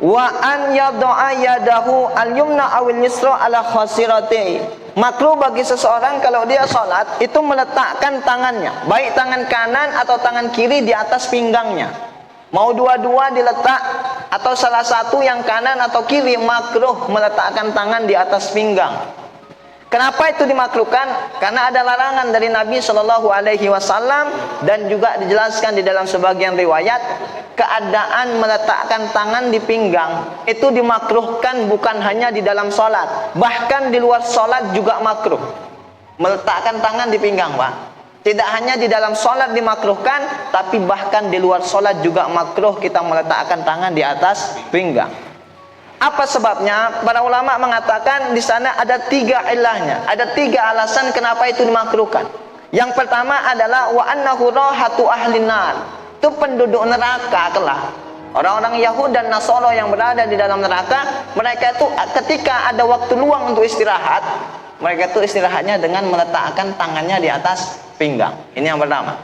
Wa an yad'a yadahu al-yumna awil yusra ala khasirati. Makruh bagi seseorang kalau dia sholat itu meletakkan tangannya, baik tangan kanan atau tangan kiri di atas pinggangnya. Mau dua-dua diletak atau salah satu yang kanan atau kiri, makruh meletakkan tangan di atas pinggang. Kenapa itu dimakruhkan? Karena ada larangan dari Nabi Shallallahu Alaihi Wasallam dan juga dijelaskan di dalam sebagian riwayat, keadaan meletakkan tangan di pinggang itu dimakruhkan bukan hanya di dalam sholat, bahkan di luar sholat juga makruh. Meletakkan tangan di pinggang, Pak. Tidak hanya di dalam sholat dimakruhkan, tapi bahkan di luar sholat juga makruh kita meletakkan tangan di atas pinggang. Apa sebabnya? Para ulama mengatakan di sana ada 3 ilahnya, ada 3 alasan kenapa itu dimakruhkan. Yang pertama adalah wa annahu rahatu ahlin nar. Itu penduduk neraka kelak. Orang-orang Yahudi dan Nasara yang berada di dalam neraka, mereka itu ketika ada waktu luang untuk istirahat, mereka itu istirahatnya dengan meletakkan tangannya di atas pinggang. Ini yang pertama.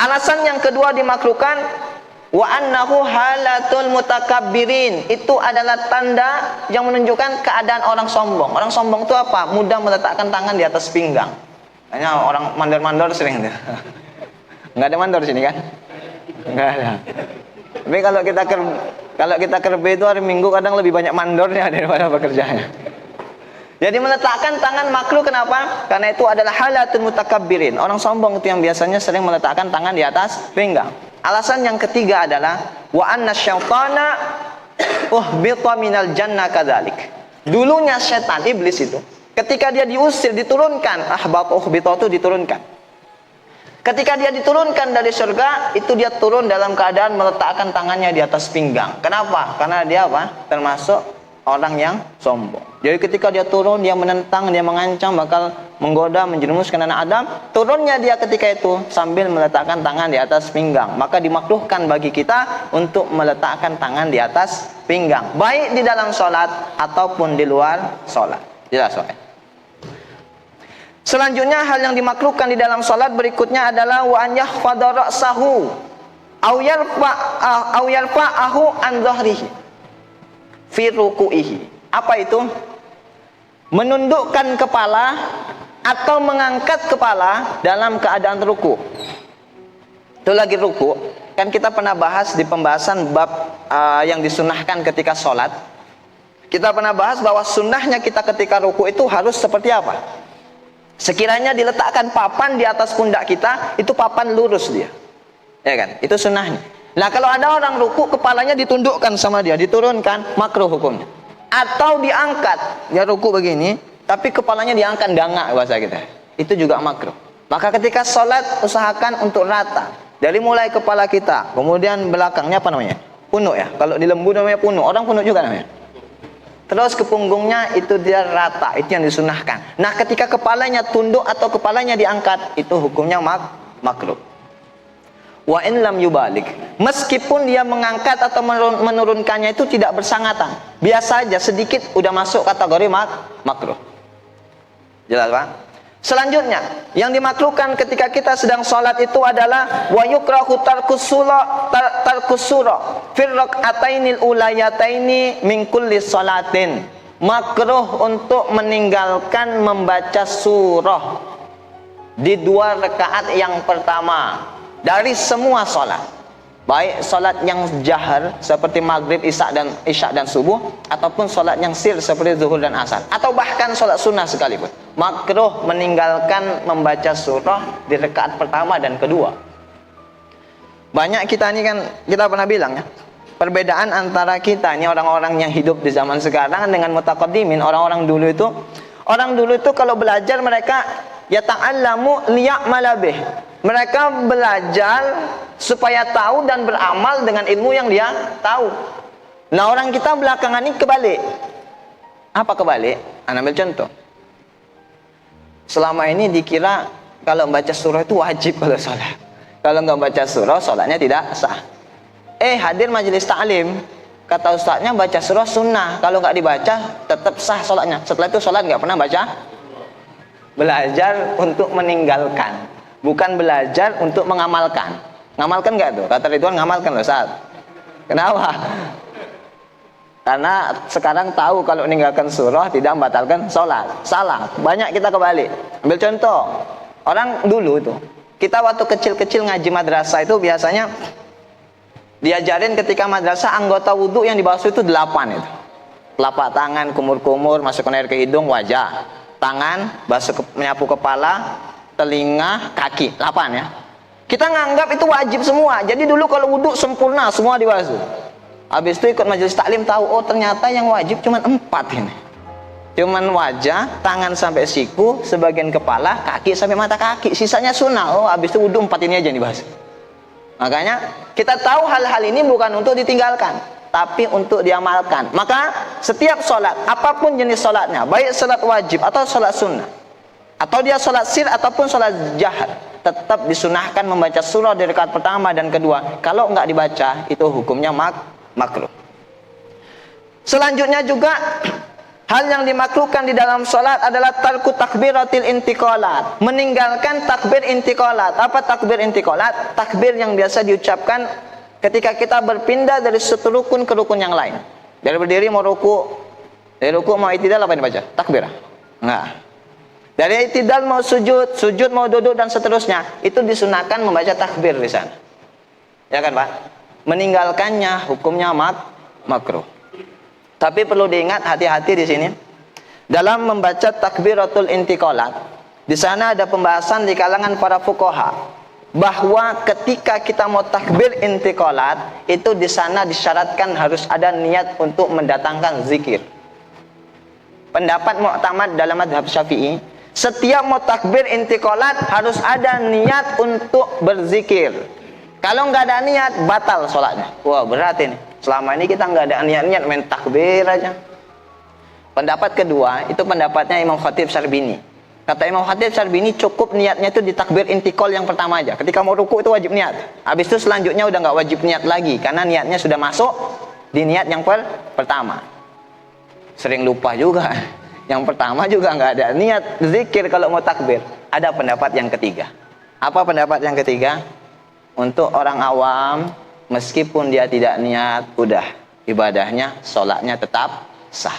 Alasan yang kedua dimakruhkan, wa annahu halatul mutakabbirin. Itu adalah tanda yang menunjukkan keadaan orang sombong. Orang sombong itu apa? Mudah meletakkan tangan di atas pinggang. Hanya orang mandor-mandor sering itu. Enggak ada mandor sini kan? Enggak ada. Tapi kalau kita kerja itu hari Minggu kadang lebih banyak mandornya daripada pekerjaannya. Jadi meletakkan tangan makruh, kenapa? Karena itu adalah halatul mutakabbirin. Orang sombong itu yang biasanya sering meletakkan tangan di atas pinggang. Alasan yang ketiga adalah wa anna syaitana uhbita minal jannah kadzalik. Dulunya setan, iblis itu, ketika dia diusir, diturunkan, uhbita itu diturunkan. Ketika dia diturunkan dari surga, itu dia turun dalam keadaan meletakkan tangannya di atas pinggang. Kenapa? Karena dia apa? Termasuk orang yang sombong. Jadi ketika dia turun, dia menentang, dia mengancam bakal menggoda, menjerumuskan anak Adam. Turunnya dia ketika itu sambil meletakkan tangan di atas pinggang. Maka dimakruhkan bagi kita untuk meletakkan tangan di atas pinggang, baik di dalam sholat ataupun di luar sholat. Jelas, Pak? Selanjutnya hal yang dimakruhkan di dalam sholat berikutnya adalah wa an yahfadha ra'sahu aw yarfa'ahu an dhahrihi fi ruku'ihi. Apa itu? Menundukkan kepala atau mengangkat kepala dalam keadaan ruku. Itu lagi ruku. Kan kita pernah bahas di pembahasan bab yang disunahkan ketika sholat. Kita pernah bahas bahwa sunnahnya kita ketika ruku itu harus seperti apa? Sekiranya diletakkan papan di atas pundak kita, itu papan lurus dia. Ya kan? Itu sunnahnya. Nah, kalau ada orang ruku, kepalanya ditundukkan sama dia, diturunkan, makruh hukumnya. Atau diangkat, dia ruku begini, tapi kepalanya diangkat, dangak bahasa kita. Itu juga makruh. Maka ketika sholat, usahakan untuk rata. Dari mulai kepala kita, kemudian belakangnya apa namanya? Punuk ya. Kalau di lembu namanya punuk, orang punuk juga namanya. Terus ke punggungnya itu dia rata, itu yang disunahkan. Nah, ketika kepalanya tunduk atau kepalanya diangkat, itu hukumnya makruh. Wa in lam yubalik, meskipun dia mengangkat atau menurunkannya itu tidak bersangatan, biasa aja, sedikit udah masuk kategori makruh. Jelas, Pak? Selanjutnya, yang dimakruhkan ketika kita sedang sholat itu adalah wa yukrahu tarkusura fir rak'atainil ulayataini min kulli sholatin. Makruh untuk meninggalkan membaca surah di 2 rakaat yang pertama dari semua sholat, baik sholat yang jahar seperti maghrib, isya dan subuh, ataupun sholat yang sir seperti zuhur dan asar, atau bahkan sholat sunnah sekalipun. Makruh meninggalkan membaca surah di rakaat pertama dan kedua. Banyak kita ini kan, kita pernah bilang ya, perbedaan antara kita ini orang-orang yang hidup di zaman sekarang dengan mutaqaddimin, orang-orang dulu itu kalau belajar mereka yata'allamu liya'mala bih. Mereka belajar supaya tahu dan beramal dengan ilmu yang dia tahu. Nah, orang kita belakangan ini kebalik. Apa kebalik? Anda ambil contoh. Selama ini dikira kalau membaca surah itu wajib kalau sholat. Kalau nggak baca surah, sholatnya tidak sah. Hadir majelis taklim, kata ustadznya baca surah sunnah. Kalau nggak dibaca, tetap sah sholatnya. Setelah itu sholat nggak pernah baca. Belajar untuk meninggalkan, bukan belajar untuk mengamalkan. Ngamalkan nggak tuh? Kata Ridwan, ngamalkan loh saat. Kenapa? Karena sekarang tahu kalau meninggalkan surah tidak membatalkan sholat. Salah, banyak kita kebalik. Ambil contoh, orang dulu itu, kita waktu kecil-kecil ngaji madrasah itu biasanya diajarin ketika madrasah anggota wudhu yang dibasuh itu 8 itu. Telapak tangan, kumur-kumur, masukkan air ke hidung, wajah, tangan, menyapu kepala, telinga, kaki, 8 ya. Kita nganggap itu wajib semua. Jadi dulu kalau wudhu sempurna semua dibasuh. Habis itu ikut majelis taklim tahu, oh ternyata yang wajib cuma 4 ini. Cuman wajah, tangan sampai siku, sebagian kepala, kaki sampai mata kaki. Sisanya sunnah. Oh habis itu wudhu 4 ini aja yang dibahas. Makanya kita tahu hal-hal ini bukan untuk ditinggalkan, tapi untuk diamalkan. Maka setiap sholat, apapun jenis sholatnya, baik sholat wajib atau sholat sunnah, atau dia sholat sir ataupun sholat jahat, tetap disunahkan membaca surah di rakaat pertama dan kedua. Kalau nggak dibaca, itu hukumnya makruh. Selanjutnya juga hal yang dimakruhkan di dalam sholat adalah tarku takbiratil intiqalat, meninggalkan takbir intiqalat. Apa takbir intiqalat? Takbir yang biasa diucapkan ketika kita berpindah dari satu rukun ke rukun yang lain. Dari berdiri mau ruku, dari ruku mau itidal apa yang dibaca? Takbir? Enggak. Dari itidal mau sujud, sujud mau duduk dan seterusnya, itu disunahkan membaca takbir di sana. Ya kan, Pak? Meninggalkannya hukumnya makruh. Tapi perlu diingat, hati-hati di sini. Dalam membaca takbiratul intiqalat, di sana ada pembahasan di kalangan para fuqaha bahwa ketika kita mau takbir intiqalat, itu di sana disyaratkan harus ada niat untuk mendatangkan zikir. Pendapat mu'tamad dalam mazhab Syafi'i, setiap mau takbir intiqalat harus ada niat untuk berzikir. Kalau nggak ada niat, batal sholatnya. Wah, berat ini. Selama ini kita nggak ada niat-niat, main takbir aja. Pendapat kedua, itu pendapatnya Imam Khatib Syarbini. Kata Imam Khatib Syarbini, cukup niatnya itu di takbir intiqal yang pertama aja. Ketika mau ruku itu wajib niat. Habis itu selanjutnya udah nggak wajib niat lagi, karena niatnya sudah masuk di niat yang pertama. Sering lupa juga. Yang pertama juga nggak ada niat zikir kalau mau takbir. Ada pendapat yang ketiga. Apa pendapat yang ketiga? Untuk orang awam, meskipun dia tidak niat, udah ibadahnya, sholatnya tetap sah.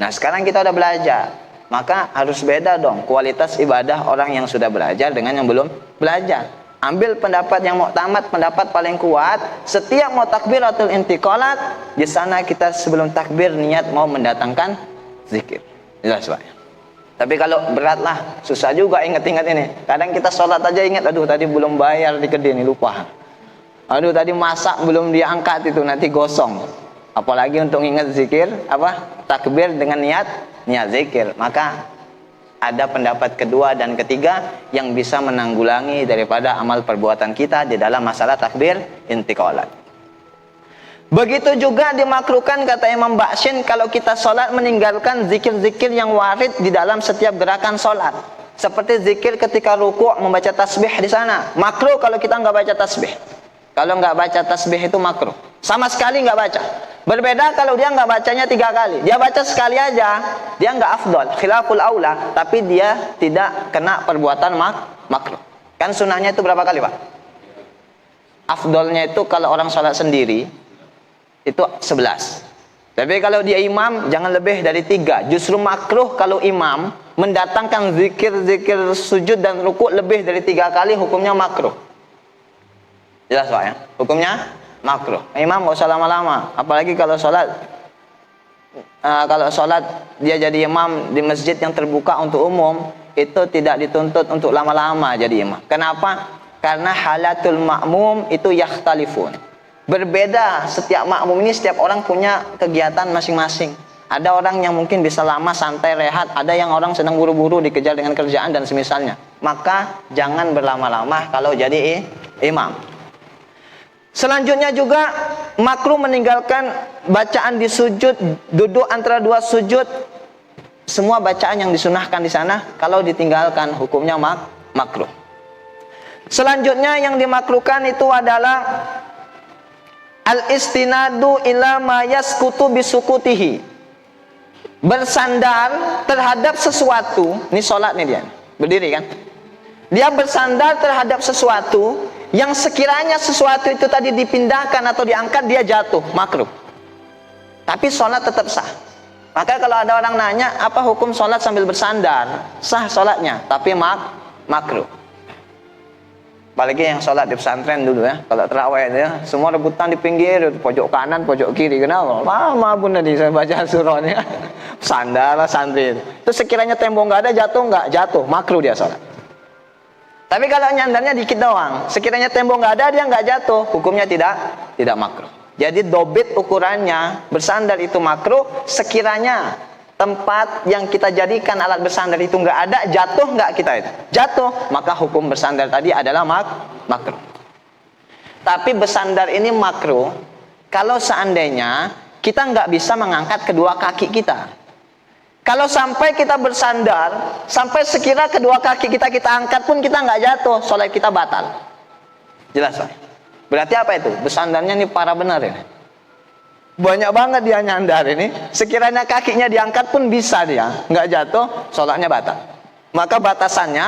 Nah sekarang kita udah belajar, maka harus beda dong kualitas ibadah orang yang sudah belajar dengan yang belum belajar. Ambil pendapat yang mu'tamad, pendapat paling kuat. Setiap mau takbiratul intiqalat, di sana kita sebelum takbir niat mau mendatangkan zikir. Jelas Pak. Tapi kalau berat lah, susah juga ingat-ingat ini. Kadang kita sholat aja ingat, aduh tadi belum bayar di kedai ini, lupa. Aduh tadi masak belum diangkat itu, nanti gosong. Apalagi untuk ingat zikir, takbir dengan niat zikir. Maka ada pendapat kedua dan ketiga yang bisa menanggulangi daripada amal perbuatan kita di dalam masalah takbir intiqalat. Begitu juga dimakruhkan kata Imam Bakshin kalau kita sholat meninggalkan zikir-zikir yang warid di dalam setiap gerakan sholat. Seperti zikir ketika ruku' membaca tasbih di sana. Makruh kalau kita nggak baca tasbih. Kalau nggak baca tasbih itu makruh. Sama sekali nggak baca. Berbeda kalau dia nggak bacanya 3 kali. Dia baca sekali aja, dia nggak afdol, khilaful aula, tapi dia tidak kena perbuatan makruh. Kan sunnahnya itu berapa kali Pak? Afdolnya itu kalau orang sholat sendiri itu 11. Tapi kalau dia imam jangan lebih dari 3. Justru makruh kalau imam mendatangkan zikir-zikir sujud dan ruku' lebih dari 3 kali, hukumnya makruh. Jelas Pak ya? Hukumnya makruh. Imam nggak usah lama-lama. Apalagi kalau sholat dia jadi imam di masjid yang terbuka untuk umum, itu tidak dituntut untuk lama-lama jadi imam. Kenapa? Karena halatul ma'mum itu yakhtalifun. Berbeda, setiap makmum ini setiap orang punya kegiatan masing-masing. Ada orang yang mungkin bisa lama santai rehat, ada yang orang sedang buru-buru dikejar dengan kerjaan dan semisalnya. Maka jangan berlama-lama kalau jadi imam. Selanjutnya juga makruh meninggalkan bacaan di sujud, duduk antara 2 sujud. Semua bacaan yang disunahkan di sana kalau ditinggalkan hukumnya makruh. Selanjutnya yang dimakruhkan itu adalah al-istinadu ila ma yaskutu bisukutihi. Bersandar terhadap sesuatu. Ini sholat nih dia. Berdiri kan? Dia bersandar terhadap sesuatu yang sekiranya sesuatu itu tadi dipindahkan atau diangkat, dia jatuh. Makruh. tapi sholat tetap sah. Maka kalau ada orang nanya, apa hukum sholat sambil bersandar? Sah sholatnya, tapi makruh. Apalagi yang sholat di pesantren dulu ya, kalau terawih ya, semua rebutan di pinggir, pojok kanan, pojok kiri. Kenapa? Lama pun tadi saya baca surahnya. Sandar lah santri. Terus sekiranya tembok nggak ada, jatuh nggak? Jatuh, makruh dia sholat. Tapi kalau nyandarnya dikit doang, sekiranya tembok nggak ada, dia nggak jatuh, hukumnya tidak makruh. Jadi dobit ukurannya bersandar itu makruh sekiranya tempat yang kita jadikan alat bersandar itu nggak ada, jatuh nggak kita itu? Jatuh, maka hukum bersandar tadi adalah makruh. Tapi bersandar ini makruh kalau seandainya kita nggak bisa mengangkat kedua kaki kita. Kalau sampai kita bersandar, sampai sekira kedua kaki kita angkat pun kita nggak jatuh, sholat kita batal. Jelas Pak? Berarti apa itu? Bersandarnya ini parah benar ini. Banyak banget dia nyandar ini. Sekiranya kakinya diangkat pun bisa dia nggak jatuh, sholatnya batal. Maka batasannya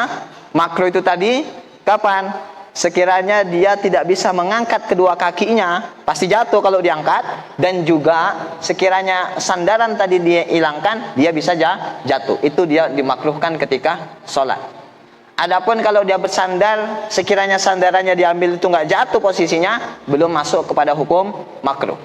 makruh itu tadi kapan? Sekiranya dia tidak bisa mengangkat kedua kakinya, pasti jatuh kalau diangkat. Dan juga sekiranya sandaran tadi dia hilangkan, dia bisa jatuh. Itu dia dimakruhkan ketika sholat. Adapun kalau dia bersandar, sekiranya sandarannya diambil itu nggak jatuh posisinya, belum masuk kepada hukum makruh.